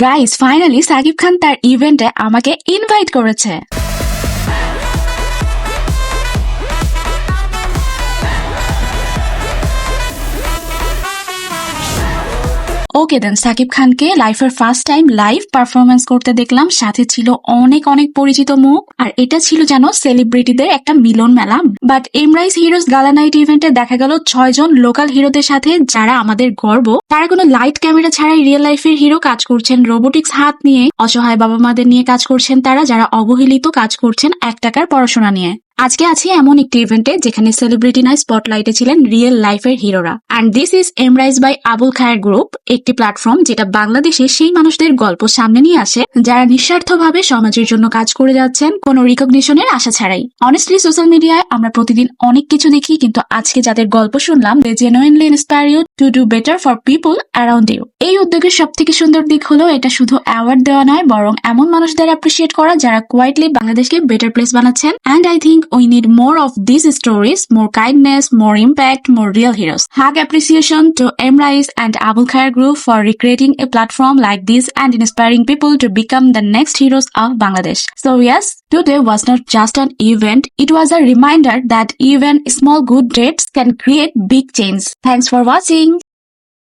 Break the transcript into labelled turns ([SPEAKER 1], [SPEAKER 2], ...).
[SPEAKER 1] Guys, finally Shakib Khan তার ইভেন্টে আমাকে ইনভাইট করেছে। ওকে দেন, সাকিব খানকে লাইফের ফার্স্ট টাইম লাইভ পারফরমেন্স করতে দেখলাম, সাথে ছিল অনেক অনেক পরিচিত মুখ, আর এটা ছিল যেন সেলিব্রিটিদের একটা মিলন মেলা। বাট এমরাইজ হিরোজ গালা নাইট ইভেন্টে দেখা গেল 6 জন লোকাল হিরোদের সাথে, যারা আমাদের গর্ব। তারা কোনো লাইট ক্যামেরা ছাড়াই রিয়েল লাইফের হিরো কাজ করছেন, রোবোটিক্স হাত নিয়ে, অসহায় বাবা মাদের নিয়ে কাজ করছেন তারা, যারা অবহেলিত কাজ করছেন 1 টাকার পড়াশোনা নিয়ে। আজকে আছি এমন একটি ইভেন্টে যেখানে সেলিব্রিটি নয়, স্পটলাইটে ছিলেন রিয়েল লাইফের হিরোরা। অ্যান্ড দিস ইজ এমরাইজ বাই আবুল খায়ের গ্রুপ, একটি প্ল্যাটফর্ম যেটা বাংলাদেশে সেই মানুষদের গল্প সামনে নিয়ে আসে যারা নিঃস্বার্থভাবে সমাজের জন্য কাজ করে যাচ্ছেন, কোনো রিকগনিশনের আশা ছাড়াই। অনেস্টলি সোশ্যাল মিডিয়ায় আমরা প্রতিদিন অনেক কিছু দেখি, কিন্তু আজকে যাদের গল্প শুনলাম, they genuinely inspire you to do better for people around you. এই উদ্যোগের সব থেকে সুন্দর দিক হলো এটা শুধু অ্যাওয়ার্ড দেওয়া নয়, বরং এমন মানুষদের অ্যাপ্রিসিয়েট করা যারা কোয়াইটলি বাংলাদেশকে বেটার প্লেস বানাচ্ছেন। And I think we need more of these stories, more kindness, more impact, more real heroes. Hug appreciation to Emrise and Abul Khair Group for recreating a platform like this and inspiring people to become the next heroes of Bangladesh. So yes, today was not just an event, it was a reminder that even small good deeds can create big change. Thanks for watching.